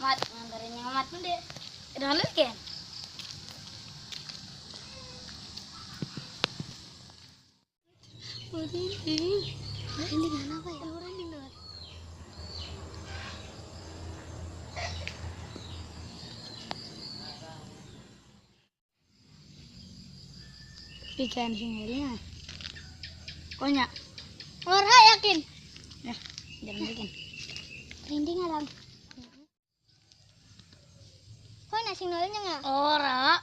Mat, nganterin yang mat pun deh. Udah halus kan? Ini kenapa ya? Ikan singgilnya. Konya. Ora yakin. Ya, jangan bikin. Rinding alam. Kok nasi nolnya nggak? Ora.